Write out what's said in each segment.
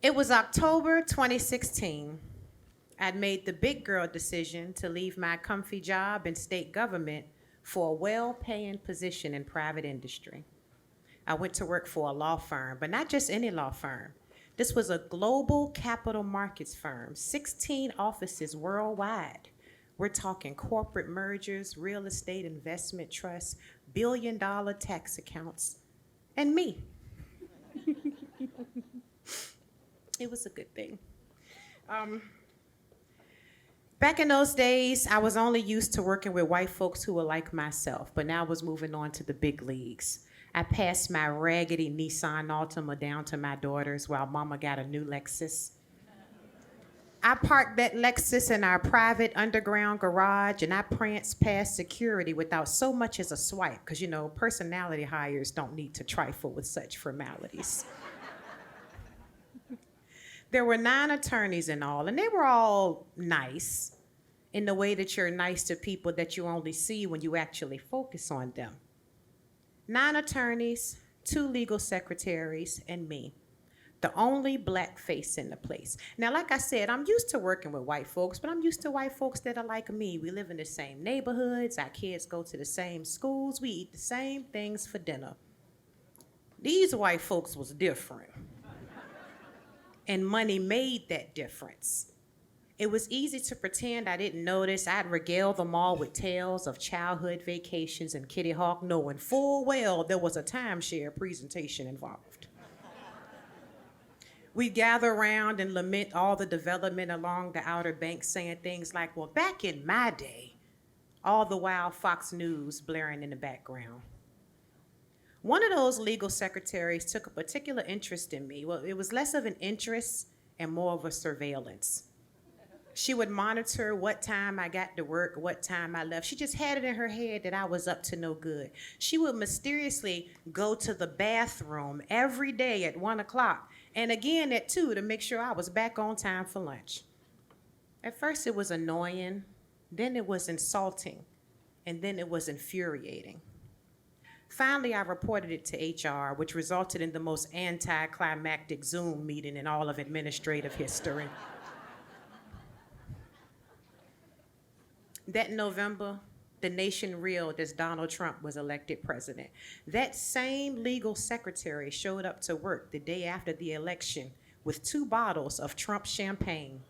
It was October 2016. I'd made the big girl decision to leave my comfy job in state government for a well-paying position in private industry. I went to work for a law firm, but not just any law firm. This was a global capital markets firm, 16 offices worldwide. We're talking corporate mergers, real estate investment trusts, billion-dollar tax accounts, and me. It was a good thing. Um, Back in those days, I was only used to working with white folks who were like myself, but now I was moving on to the big leagues. I passed my raggedy Nissan Altima down to my daughters while mama got a new Lexus. I parked that Lexus in our private underground garage and I pranced past security without so much as a swipe, because you know, personality hires don't need to trifle with such formalities. There were 9 attorneys in all, and they were all nice in the way that you're nice to people that you only see when you actually focus on them. 9 attorneys, 2 legal secretaries, and me, the only black face in the place. Now, like I said, I'm used to working with white folks, but I'm used to white folks that are like me. We live in the same neighborhoods, our kids go to the same schools, we eat the same things for dinner. These white folks was different. And money made that difference. It was easy to pretend I didn't notice. I'd regale them all with tales of childhood vacations and Kitty Hawk, knowing full well there was a timeshare presentation involved. We'd gather around and lament all the development along the Outer Banks, saying things like, well, back in my day, all the while Fox News blaring in the background. One of those legal secretaries took a particular interest in me. Well, it was less of an interest and more of a surveillance. She would monitor what time I got to work, what time I left. She just had it in her head that I was up to no good. She would mysteriously go to the bathroom every day at 1 o'clock and again at 2 to make sure I was back on time for lunch. At first it was annoying, then it was insulting, and then it was infuriating. Finally, I reported it to HR, which resulted in the most anticlimactic Zoom meeting in all of administrative history. That November, the nation reeled as Donald Trump was elected president. That same legal secretary showed up to work the day after the election with 2 bottles of Trump champagne.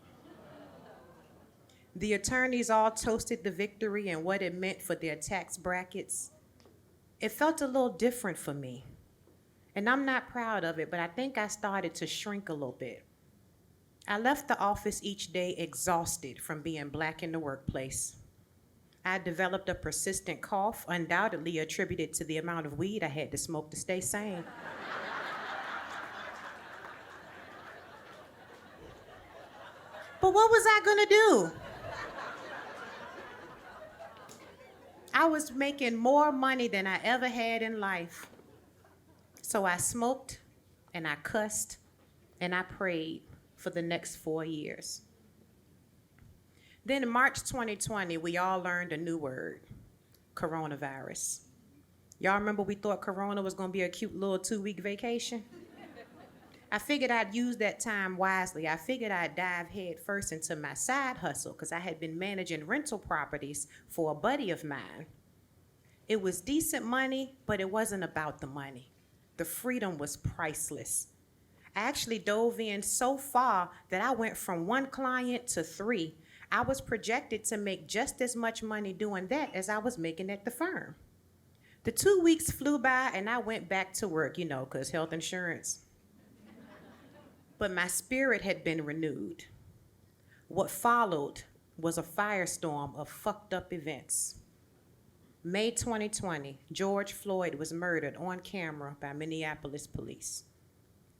The attorneys all toasted the victory and what it meant for their tax brackets. It felt a little different for me. And I'm not proud of it, but I think I started to shrink a little bit. I left the office each day exhausted from being black in the workplace. I developed a persistent cough, undoubtedly attributed to the amount of weed I had to smoke to stay sane. But what was I gonna do? I was making more money than I ever had in life. So I smoked and I cussed and I prayed for the next 4 years. Then in March 2020, we all learned a new word, coronavirus. Y'all remember we thought Corona was gonna be a cute little 2-week vacation? I figured I'd use that time wisely. I figured I'd dive head first into my side hustle because I had been managing rental properties for a buddy of mine. It was decent money, but it wasn't about the money. The freedom was priceless. I actually dove in so far that I went from 1 client to 3. I was projected to make just as much money doing that as I was making at the firm. The 2 weeks flew by and I went back to work, you know, because health insurance. But my spirit had been renewed. What followed was a firestorm of fucked up events. May 2020, George Floyd was murdered on camera by Minneapolis police.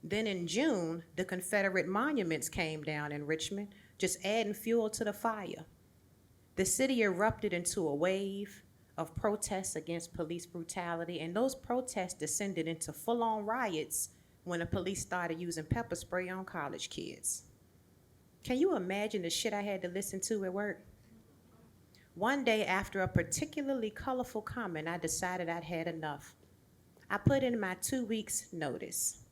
Then in June, the Confederate monuments came down in Richmond, just adding fuel to the fire. The city erupted into a wave of protests against police brutality, and those protests descended into full-on riots when the police started using pepper spray on college kids. Can you imagine the shit I had to listen to at work? One day after a particularly colorful comment, I decided I'd had enough. I put in my 2 weeks notice.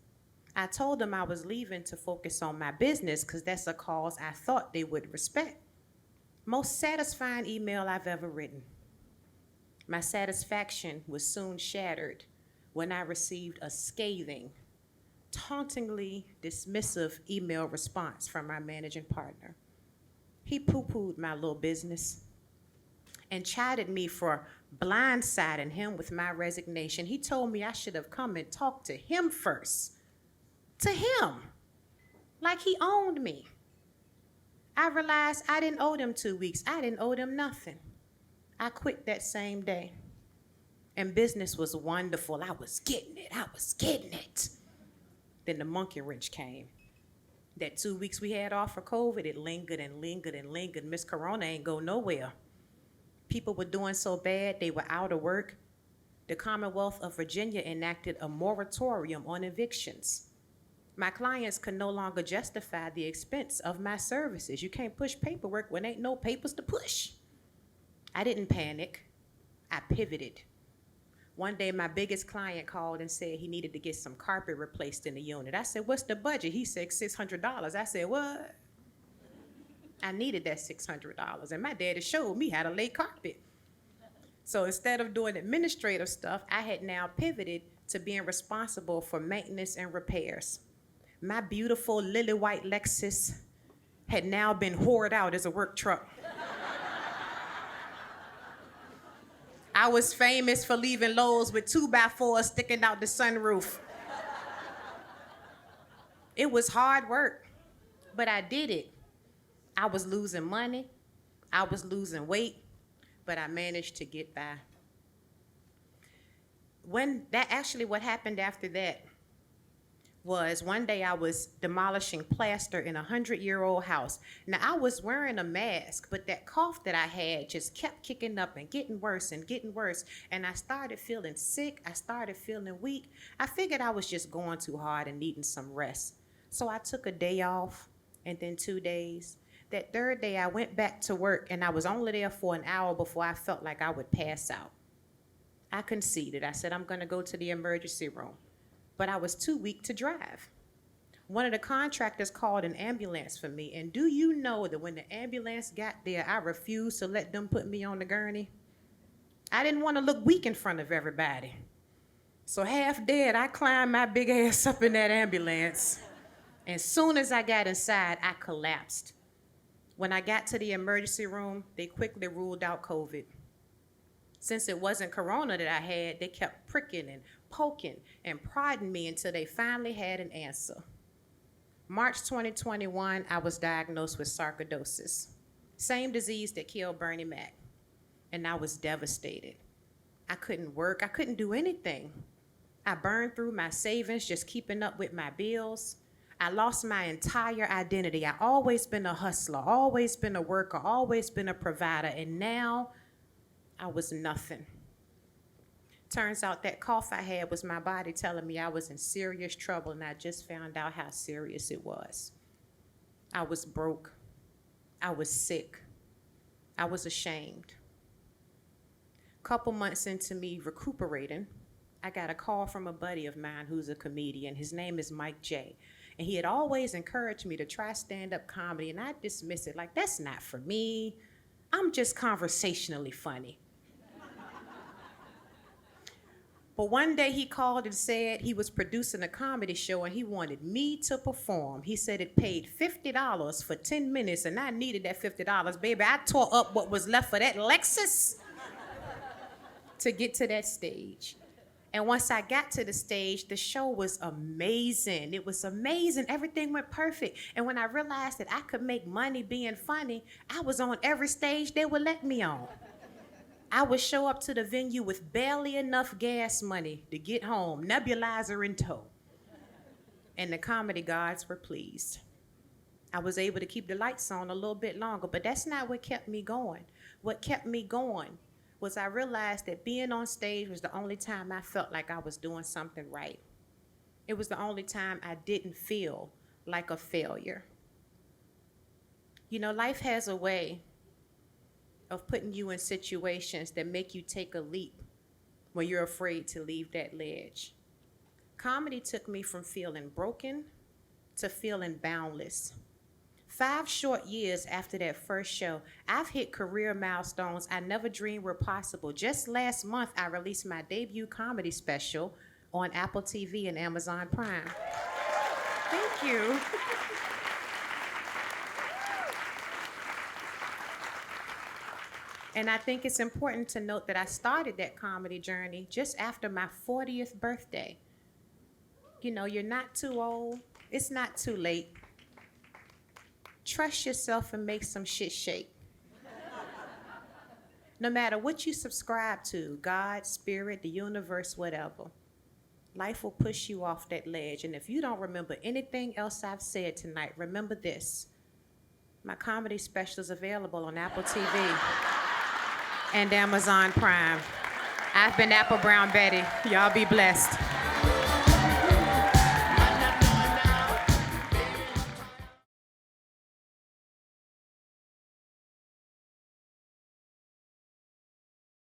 I told them I was leaving to focus on my business because that's a cause I thought they would respect. Most satisfying email I've ever written. My satisfaction was soon shattered when I received a scathing, tauntingly dismissive email response from my managing partner. He poo-pooed my little business and chided me for blindsiding him with my resignation. He told me I should have come and talked to him first. To him, like he owned me. I realized I didn't owe them 2 weeks. I didn't owe them nothing. I quit that same day. And business was wonderful. I was getting it. Then the monkey wrench came. That 2 weeks we had off for COVID, it lingered and lingered and lingered. Miss Corona ain't go nowhere. People were doing so bad, they were out of work. The Commonwealth of Virginia enacted a moratorium on evictions. My clients could no longer justify the expense of my services. You can't push paperwork when ain't no papers to push. I didn't panic. I pivoted. One day, my biggest client called and said he needed to get some carpet replaced in the unit. I said, what's the budget? He said, $600. I said, what? I needed that $600. And my daddy showed me how to lay carpet. So instead of doing administrative stuff, I had now pivoted to being responsible for maintenance and repairs. My beautiful lily white Lexus had now been whored out as a work truck. I was famous for leaving Lowe's with 2x4s sticking out the sunroof. It was hard work, but I did it. I was losing money, I was losing weight, but I managed to get by. What happened after that was one day I was demolishing plaster in a 100-year-old house. Now, I was wearing a mask, but that cough that I had just kept kicking up and getting worse. And I started feeling sick. I started feeling weak. I figured I was just going too hard and needing some rest. So I took a day off and then 2 days. That third day, I went back to work, and I was only there for an hour before I felt like I would pass out. I conceded. I said, I'm going to go to the emergency room. But I was too weak to drive. One of the contractors called an ambulance for me, and do you know that when the ambulance got there, I refused to let them put me on the gurney? I didn't want to look weak in front of everybody. So half dead, I climbed my big ass up in that ambulance. And soon as I got inside, I collapsed. When I got to the emergency room, they quickly ruled out COVID. Since it wasn't corona that I had, they kept pricking and poking and prodding me until they finally had an answer. March 2021, I was diagnosed with sarcoidosis, same disease that killed Bernie Mac, and I was devastated. I couldn't work, I couldn't do anything. I burned through my savings just keeping up with my bills. I lost my entire identity. I always been a hustler, always been a worker, always been a provider, and now I was nothing. Turns out that cough I had was my body telling me I was in serious trouble, and I just found out how serious it was. I was broke. I was sick. I was ashamed. Couple months into me recuperating, I got a call from a buddy of mine who's a comedian. His name is Mike J. And he had always encouraged me to try stand-up comedy, and I dismissed it like, that's not for me. I'm just conversationally funny. But one day he called and said he was producing a comedy show and he wanted me to perform. He said it paid $50 for 10 minutes and I needed that $50. Baby, I tore up what was left of that Lexus to get to that stage. And once I got to the stage, the show was amazing. It was amazing. Everything went perfect. And when I realized that I could make money being funny, I was on every stage they would let me on. I would show up to the venue with barely enough gas money to get home, nebulizer in tow. And the comedy gods were pleased. I was able to keep the lights on a little bit longer, but that's not what kept me going. What kept me going was I realized that being on stage was the only time I felt like I was doing something right. It was the only time I didn't feel like a failure. You know, life has a way of putting you in situations that make you take a leap when you're afraid to leave that ledge. Comedy took me from feeling broken to feeling boundless. 5 short years after that first show, I've hit career milestones I never dreamed were possible. Just last month, I released my debut comedy special on Apple TV and Amazon Prime. Thank you. And I think it's important to note that I started that comedy journey just after my 40th birthday. You know, you're not too old. It's not too late. Trust yourself and make some shit shake. No matter what you subscribe to, God, spirit, the universe, whatever, life will push you off that ledge. And if you don't remember anything else I've said tonight, remember this. My comedy special is available on Apple TV and Amazon Prime. I've been Apple Brown Betty. Y'all be blessed.